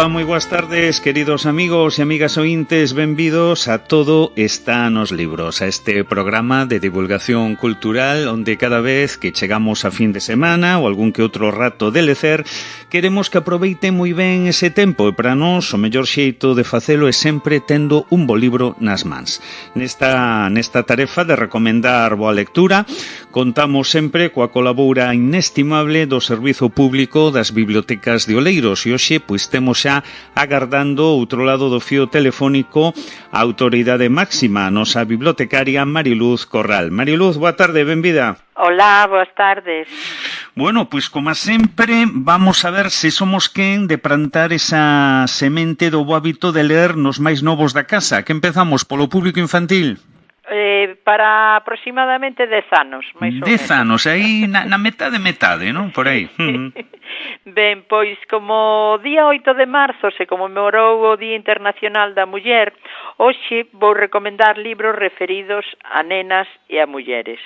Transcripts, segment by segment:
Ola, moi boas tardes, queridos amigos e amigas ointes, benvidos a Todo está nos libros, a este programa de divulgación cultural onde cada vez que chegamos a fin de semana ou algún que outro rato de lecer, queremos que aproveiten moi ben ese tempo e para nós o mellor xeito de facelo é sempre tendo un bo libro nas mans. Nesta tarefa de recomendar boa lectura, contamos sempre coa colabora inestimable do Servizo Público das Bibliotecas de Oleiros e hoxe pois temos xa agardando outro lado do fío telefónico a autoridade máxima, a nosa bibliotecaria Mariluz Corral. Mariluz, boa tarde, benvida. Hola, boas tardes. Bueno, pois como sempre, vamos a ver se somos quen de plantar esa semente do bo hábito de ler nos máis novos da casa. Que empezamos polo público infantil? Para aproximadamente 10 anos, máis ou menos. 10 anos, aí na metade, non? Por aí. Ben, pois como o día 8 de marzo se conmemorou o Día Internacional da Muller, hoxe vou recomendar libros referidos a nenas e a mulleres.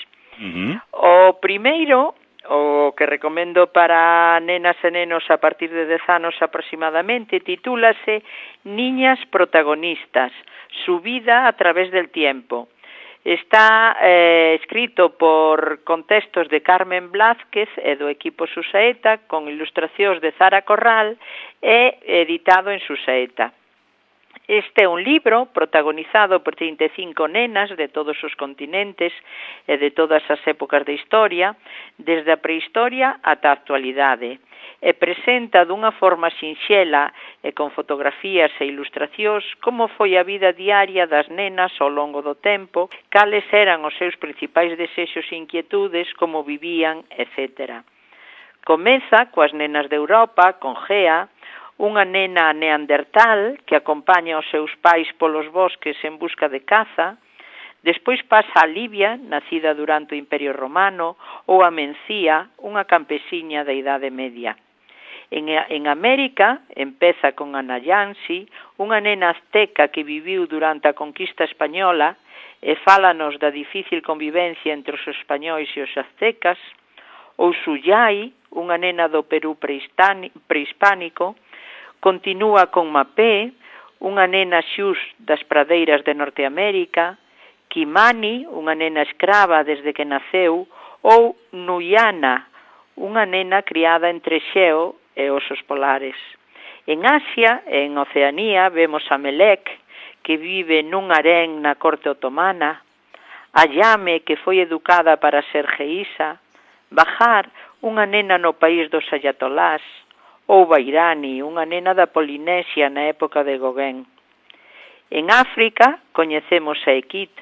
O primeiro, o que recomendo para nenas e nenos a partir de 10 anos aproximadamente, titúlase Niñas protagonistas, su vida a través del tiempo. Está escrito por contextos de Carmen Blázquez e do equipo Susaeta, con ilustracións de Zara Corral e editado en Susaeta. Este é un libro protagonizado por 35 nenas de todos os continentes e de todas as épocas da historia, desde a prehistoria ata a actualidade, e presenta dunha forma sinxela e con fotografías e ilustracións como foi a vida diaria das nenas ao longo do tempo, cales eran os seus principais desexos e inquietudes, como vivían, etc. Comeza coas nenas de Europa, con Gea, unha nena neandertal que acompaña os seus pais polos bosques en busca de caza. Despois pasa a Libia, nacida durante o Imperio Romano, ou a Mencía, unha campesiña da Idade Media. En América empeza con Ana Yancy, unha nena azteca que viviu durante a conquista española e fálanos da difícil convivencia entre os españois e os aztecas, ou Suyai, unha nena do Perú prehispánico. Continúa con Mapé, unha nena xus das pradeiras de Norteamérica, Kimani, unha nena escrava desde que naceu, ou Nuyana, unha nena criada entre Xeo e osos polares. En Asia e en Oceanía vemos a Melek, que vive nun harén na corte otomana, a Yame, que foi educada para ser geísa, Bahar, unha nena no país dos ayatolás, ou Bairani, unha nena da Polinesia na época de Gauguin. En África coñecemos a Ekit,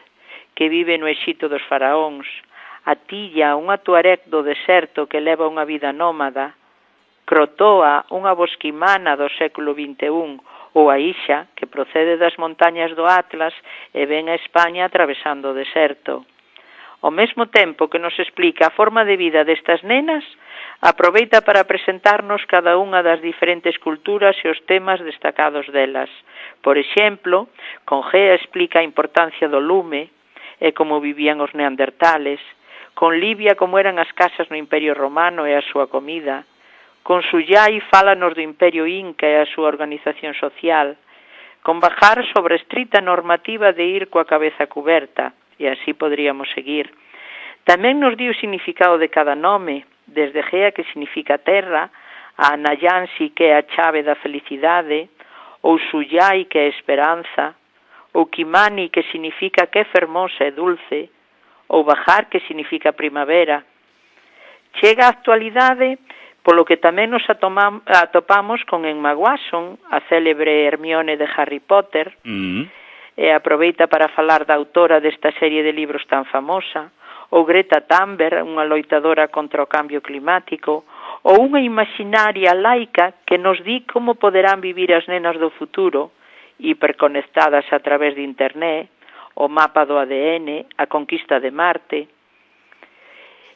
que vive no Exito dos faraóns, a Tilla, unha tuareg do deserto que leva unha vida nómada, Crotoa, unha bosquimana do século XXI, ou a Isha, que procede das montañas do Atlas e ven a España atravesando o deserto. Ao mesmo tempo que nos explica a forma de vida destas nenas, aproveita para presentarnos cada unha das diferentes culturas e os temas destacados delas. Por exemplo, con Gea explica a importancia do lume e como vivían os neandertales, con Libia como eran as casas no Imperio Romano e a súa comida, con Suyai fálanos do Imperio Inca e a súa organización social, con Bahar sobre a estrita normativa de ir coa cabeza cuberta, e así podríamos seguir. Tamén nos di o significado de cada nome, desde Gea, que significa terra, a Anayansi, que é a chave da felicidade, ou Suyai, que é esperanza, ou Kimani, que significa que é fermosa e dulce, ou Bahar, que significa primavera. Chega a actualidade, polo que tamén nos atopamos con Emma Watson, a célebre Hermione de Harry Potter, e aproveita para falar da autora desta serie de libros tan famosa, ou Greta Thunberg, unha loitadora contra o cambio climático, ou unha imaginaria laica que nos di como poderán vivir as nenas do futuro, hiperconectadas a través de internet, o mapa do ADN, a conquista de Marte.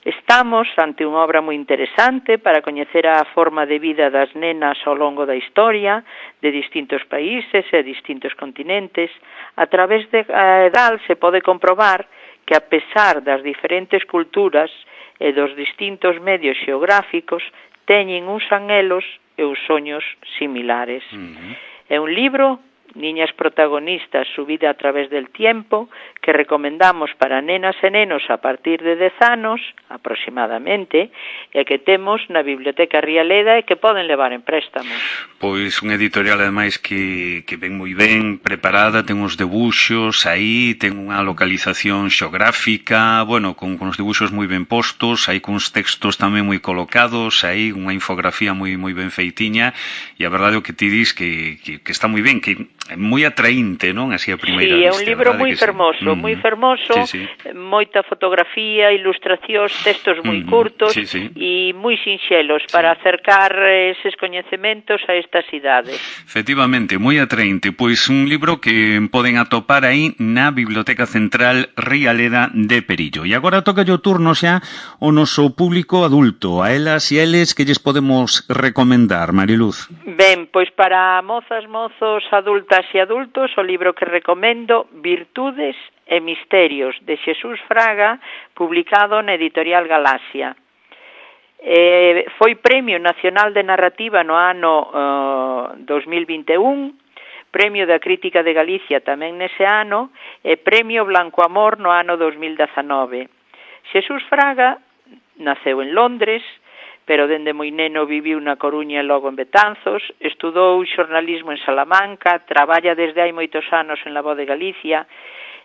Estamos ante unha obra moi interesante para coñecer a forma de vida das nenas ao longo da historia, de distintos países e distintos continentes. A través de cal se pode comprobar que, a pesar das diferentes culturas e dos distintos medios xeográficos, teñen uns anhelos e os soños similares. É un libro, Niñas protagonistas, su vida a través del tiempo, que recomendamos para nenas e nenos a partir de 10 anos, aproximadamente, e que temos na Biblioteca Rialeda e que poden levar en préstamo. Pois unha editorial, ademais, que ven moi ben preparada, ten uns debuxos aí, ten unha localización xeográfica, bueno, con os debuxos moi ben postos, aí cuns textos tamén moi colocados, aí unha infografía moi ben feitiña, e a verdade o que ti dis que está moi ben, que é moi atraínte, non? Así a primeira vista. Sí, é un libro moi fermoso, moi fermoso, moita fotografía, ilustracións, textos moi curtos e moi sinxelos para acercar eses coñecementos a estas idades. Efectivamente, moi atraínte, pois un libro que poden atopar aí na Biblioteca Central Rialeda de Perillo. E agora toca o turno xa o noso público adulto, a elas e eles que lles podemos recomendar, Mariluz. Ben, pois para mozas, mozos, adultas e adultos, o libro que recomendo, Virtudes e Misterios, de Xesús Fraga, publicado na editorial Galaxia. Foi Premio Nacional de Narrativa no ano 2021, Premio da Crítica de Galicia tamén nese ano, e Premio Blanco Amor no ano 2019. Xesús Fraga naceu en Londres, pero dende moi neno viviu na Coruña e logo en Betanzos, estudou xornalismo en Salamanca, traballa desde hai moitos anos en La Voz de Galicia,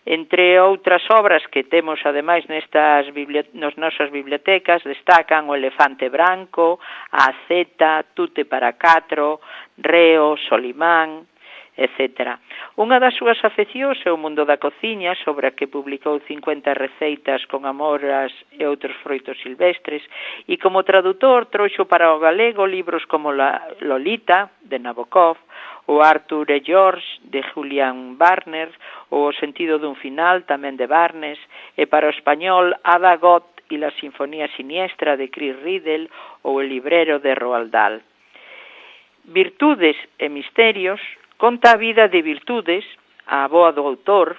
entre outras obras que temos ademais nas nosas bibliotecas, destacan O elefante branco, A Zeta, Tute para catro, Reo, Solimán, etc. Unha das súas afeccións é o mundo da cociña, sobre a que publicou 50 receitas con amoras e outros froitos silvestres, e como tradutor trouxo para o galego libros como Lolita, de Nabokov, o Arthur e George, de Julian Barnes, o O sentido dun final, tamén de Barnes, e para o español Ada Gott e la sinfonía siniestra, de Chris Riddle, ou El librero, de Roald Dahl. Virtudes e misterios conta a vida de Virtudes, a avoa do autor,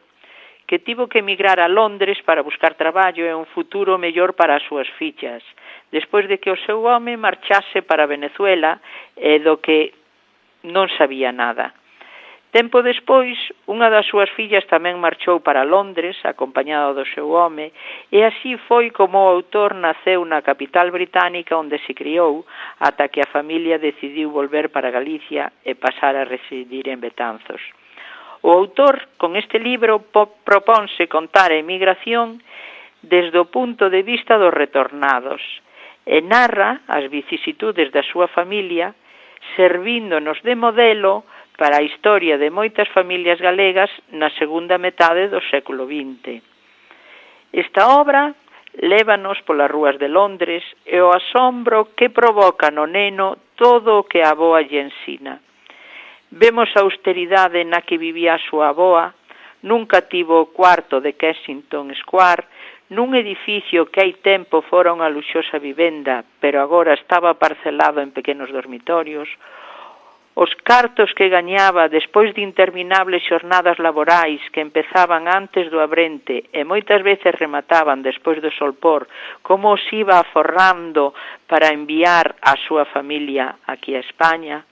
que tivo que emigrar a Londres para buscar traballo e un futuro mellor para as súas fillas, despois de que o seu home marchase para Venezuela e do que non sabía nada. Tempo despois, unha das súas fillas tamén marchou para Londres, acompañada do seu home, e así foi como o autor naceu na capital británica onde se criou, ata que a familia decidiu volver para Galicia e pasar a residir en Betanzos. O autor, con este libro, propónse contar a emigración desde o punto de vista dos retornados e narra as vicisitudes da súa familia, servíndonos de modelo para a historia de moitas familias galegas na segunda metade do século XX. Esta obra lévanos polas rúas de Londres e o asombro que provoca no neno todo o que a avoa lle ensina. Vemos a austeridade na que vivía a súa avoa, nunca tivo o cuarto de Kensington Square, nun edificio que hai tempo fora unha luxosa vivenda, pero agora estaba parcelado en pequenos dormitorios. Os cartos que gañaba despois de interminables xornadas laborais que empezaban antes do abrente e moitas veces remataban despois do solpor, como os iba aforrando para enviar a súa familia aquí a España.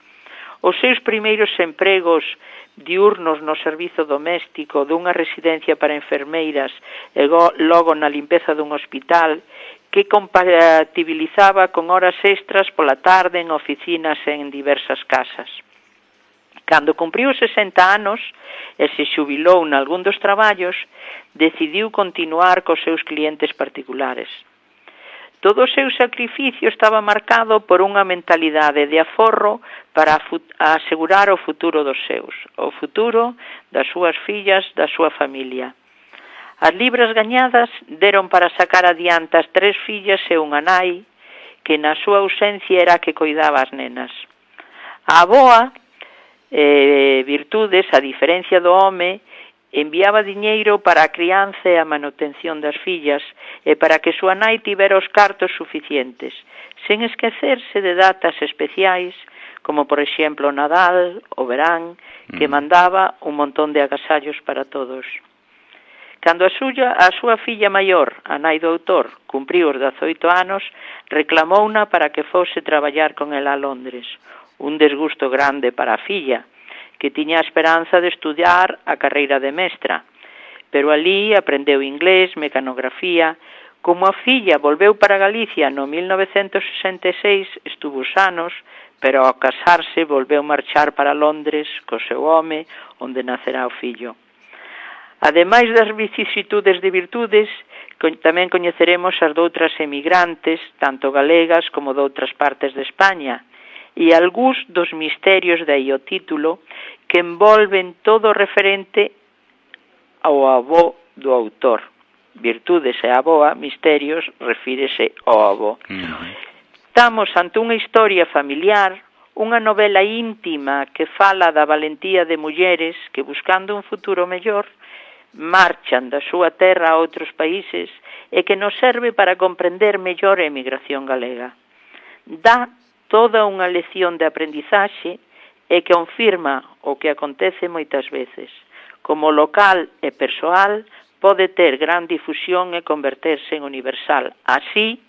Os seus primeiros empregos diurnos no servizo doméstico dunha residencia para enfermeiras e logo na limpeza dun hospital, que compatibilizaba con horas extras pola tarde en oficinas e en diversas casas. Cando cumpriu 60 anos e se xubilou nalgún dos traballos, decidiu continuar cos seus clientes particulares. Todo o seu sacrificio estaba marcado por unha mentalidade de aforro para asegurar o futuro dos seus, o futuro das súas fillas, da súa familia. As libras gañadas deron para sacar adiante as 3 fillas e unha nai, que na súa ausencia era a que coidaba as nenas. A avoa, Virtudes, a diferencia do home, enviaba diñeiro para a crianza e a manutención das fillas e para que súa nai tivera os cartos suficientes, sen esquecerse de datas especiais, como por exemplo o Nadal, o verán, que mandaba un montón de agasallos para todos. Cando a súa filla maior, a nai do autor, cumpriu os 18 anos, reclamouna para que fose traballar con ela a Londres. un desgusto grande para a filla, que tiña a esperanza de estudiar a carreira de mestra. Pero ali aprendeu inglés, mecanografía. Como a filla volveu para Galicia no 1966, estuvo uns anos, pero ao casarse volveu marchar para Londres co seu home, onde nacerá o fillo. Ademais das vicisitudes de virtudes, tamén coñeceremos as doutras emigrantes, tanto galegas como de outras partes de España, e algúns dos misterios, de aí o título, que envolven todo o referente ao avó do autor. Virtudes e aboa, misterios, refírese ao avó. Estamos ante unha historia familiar, unha novela íntima que fala da valentía de mulleres que, buscando un futuro mellor, marchan da súa terra a outros países e que nos serve para comprender mellor a emigración galega. Dá toda unha lección de aprendizaxe e que confirma o que acontece moitas veces. Como local e persoal, pode ter gran difusión e converterse en universal. Así,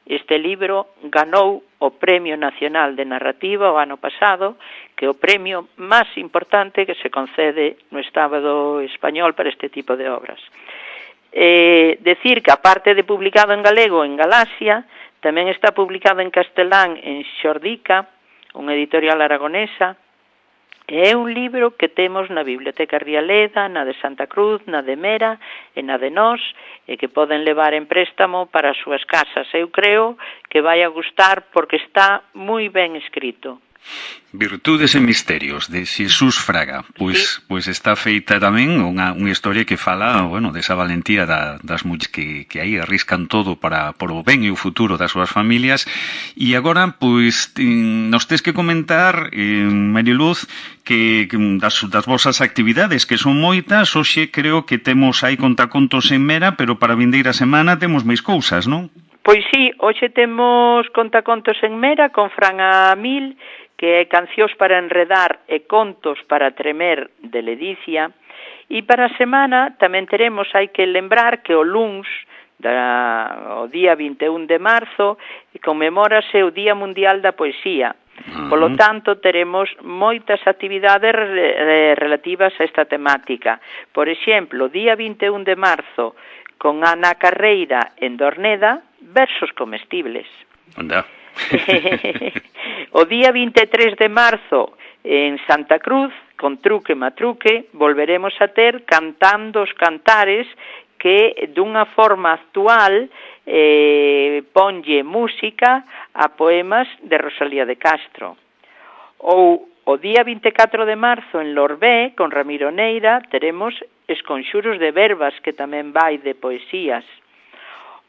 este libro ganou o Premio Nacional de Narrativa o ano pasado, que é o premio máis importante que se concede no Estado español para este tipo de obras. Decir que, aparte de publicado en galego en Galaxia, tamén está publicado en castelán en Xordica, unha editorial aragonesa. É un libro que temos na Biblioteca Rialeda, na de Santa Cruz, na de Mera e na de Nós, e que poden levar en préstamo para as súas casas. Eu creo que vai a gustar porque está moi ben escrito. Virtudes e misterios, de Xesús Fraga. Pois está feita tamén unha historia que fala, bueno, desa valentía das mulleres que aí arriscan todo para o ben e o futuro das súas familias. E agora, pois, nos tes que comentar, Mariluz, que das vosas actividades, que son moitas. Hoxe creo que temos aí contacontos en Mera, pero para a vindeira semana temos máis cousas, non? Pois sí, hoxe temos contacontos en Mera con Fran Amil, que é Cancións para enredar e contos para tremer de Ledicia. E para a semana tamén teremos, hai que lembrar que o luns, o día 21 de marzo, conmemórase o Día Mundial da Poesía. Polo tanto, teremos moitas actividades relativas a esta temática. Por exemplo, día 21 de marzo, con Ana Carreira en Dorneda, versos comestibles. Anda. O día 23 de marzo en Santa Cruz, con Truque Matruque, volveremos a ter Cantando os Cantares, que dunha forma actual ponlle música a poemas de Rosalía de Castro. Ou o día 24 de marzo en Lorbé, con Ramiro Neira, teremos Esconxuros de Verbas, que tamén vai de poesías.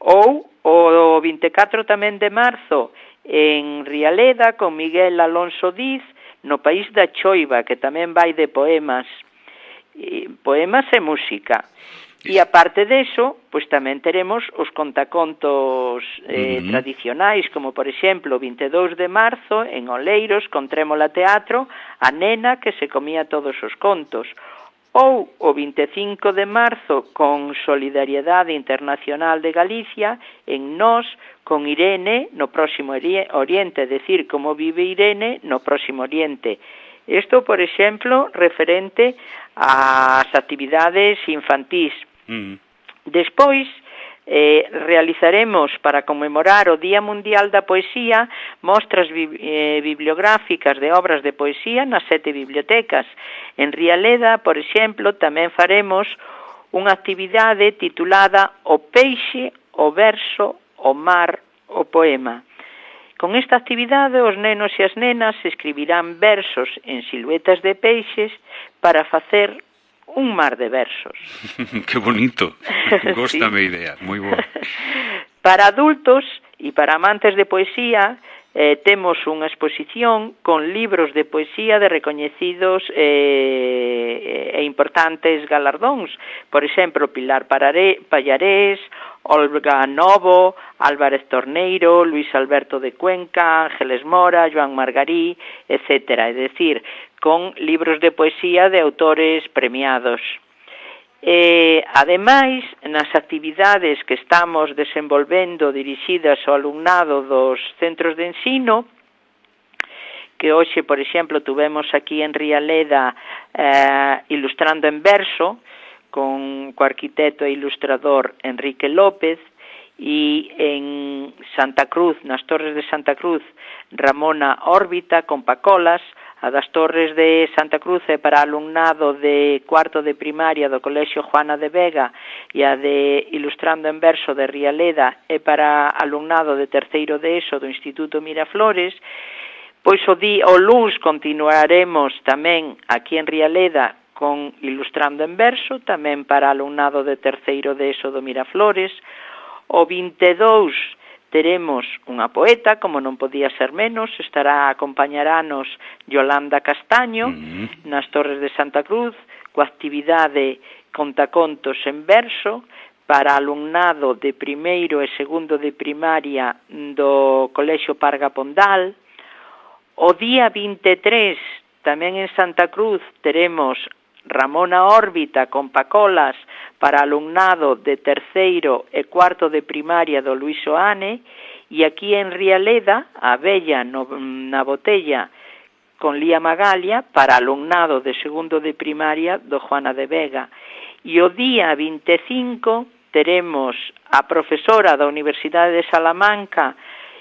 Ou o 24 tamén de marzo en Rialeda, con Miguel Alonso Diz, no País da Choiva, que tamén vai de poemas e música. E aparte deso, pois tamén teremos os contacontos tradicionais, como por exemplo o 22 de marzo en Oleiros, con Trémola Teatro, a nena que se comía todos os contos. Ou o 25 de marzo con Solidariedade Internacional de Galicia, en Nós, con Irene no Próximo Oriente, é dicir, como vive Irene no Próximo Oriente. Isto, por exemplo, referente ás actividades infantís. Despois, realizaremos, para conmemorar o Día Mundial da Poesía, mostras bibliográficas de obras de poesía nas 7 bibliotecas. En Rialeda, por exemplo, tamén faremos unha actividade titulada O peixe, o verso, o mar, o poema. Con esta actividade, os nenos e as nenas escribirán versos en siluetas de peixes para facer un mar de versos. Que bonito. Góstame a idea, moi boa. Para adultos e para amantes de poesía, temos unha exposición con libros de poesía de recoñecidos e importantes galardóns. Por exemplo, Pilar Pallarés, Olga Novo, Álvarez Torneiro, Luis Alberto de Cuenca, Ángeles Mora, Joan Margarí, etc. É dicir, con libros de poesía de autores premiados. Ademais, nas actividades que estamos desenvolvendo dirixidas ao alumnado dos centros de ensino, que hoxe, por exemplo, tuvemos aquí en Rialeda ilustrando en verso con o arquitecto e ilustrador Enrique López, e en Santa Cruz, nas Torres de Santa Cruz, Ramona Órbita con Pacolas. A das Torres de Santa Cruz é para alumnado de cuarto de primaria do Colexio Juana de Vega, e a de Ilustrando en Verso de Rialeda é para alumnado de terceiro de ESO do Instituto Miraflores. Pois o luns continuaremos tamén aquí en Rialeda con Ilustrando en Verso, tamén para alumnado de terceiro de ESO do Miraflores. O 22 teremos unha poeta, como non podía ser menos, acompañaranos Yolanda Castaño nas Torres de Santa Cruz, coa actividade Contacontos en Verso para alumnado de primeiro e segundo de primaria do Colexio Parga Pondal. O día 23, tamén en Santa Cruz, teremos Ramona Órbita con Pacolas para alumnado de terceiro e cuarto de primaria do Luís Oane, e aquí en Rialeda, a Bella na Botella con Lía Magalia para alumnado de segundo de primaria do Juana de Vega. E o día 25 teremos a profesora da Universidade de Salamanca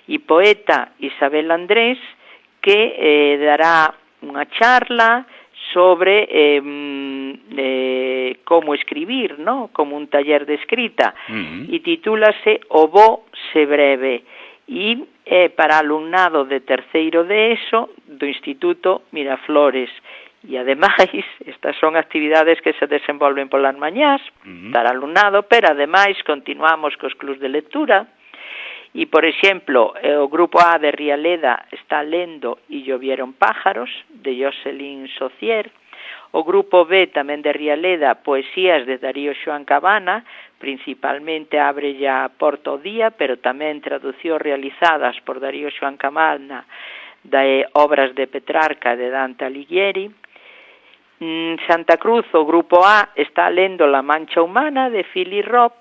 e poeta Isabel Andrés, que dará unha charla sobre como escribir, ¿no? Como un taller de escrita, e titúlase O bo se breve, e é para alumnado de terceiro de ESO do Instituto Miraflores. E ademais, estas son actividades que se desenvolven polas mañás para alumnado, pero ademais continuamos cos clubs de lectura. E, por exemplo, o grupo A de Rialeda está lendo E llovieron pájaros, de Jocelyn Socier. O grupo B, tamén de Rialeda, Poesías, de Darío Xoán Cabana, principalmente abre ya Porto Día, pero tamén traducións realizadas por Darío Xoán Cabana de obras de Petrarca, de Dante Alighieri. Santa Cruz, o grupo A, está lendo La Mancha Humana, de Philly Roth,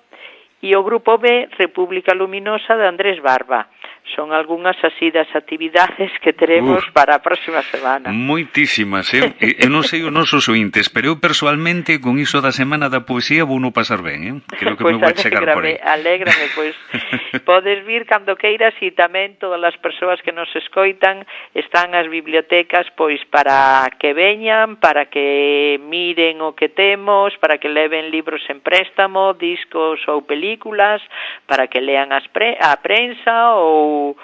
e o grupo B, República Luminosa, de Andrés Barba. Son algunhas así das actividades que teremos para a próxima semana. Moitísimas, eu non sei os nosos ointes, pero eu persoalmente con iso da Semana da Poesía vou non pasar ben, Creo que me vou chegar por aí. Alégrame, pois podes vir cando queiras, e tamén todas as persoas que nos escoitan están as bibliotecas pois para que veñan, para que miren o que temos, para que leven libros en préstamo, discos ou películas, para que lean a prensa ou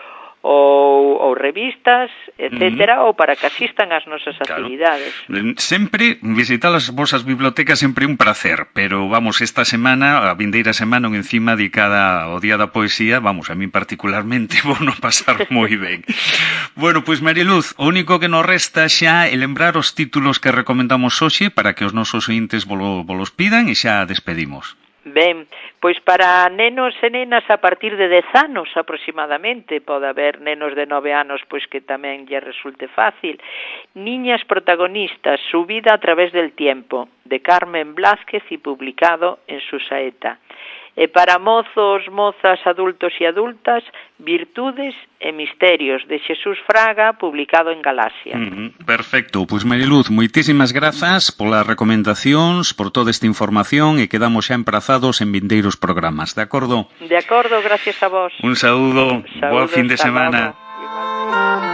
revistas, etcétera, ou para que asistan ás nosas actividades. Sempre visitar as vosas bibliotecas sempre un placer, pero vamos, esta semana, a vindeira semana, encima dedicada ao Día da Poesía, vamos, a mí particularmente vou non pasar moi ben. Bueno, pois Mariluz, o único que nos resta xa é lembrar os títulos que recomendamos hoxe para que os nosos ointes volos pidan, e xa despedimos. Ben, pois para nenos e nenas a partir de 10 anos aproximadamente, pode haber nenos de 9 anos pois que tamén lle resulte fácil. Niñas protagonistas, su vida a través del tiempo, de Carmen Blázquez y publicado en Susaeta. E para mozos, mozas, adultos e adultas, Virtudes e Misterios, de Xesús Fraga, publicado en Galaxia. Perfecto, pois Mariluz, moitísimas grazas polas recomendacións, por toda esta información, e quedamos xa emprazados en vindeiros programas, de acordo? De acordo, gracias a vos. Un saúdo, boa fin de semana. Igualmente.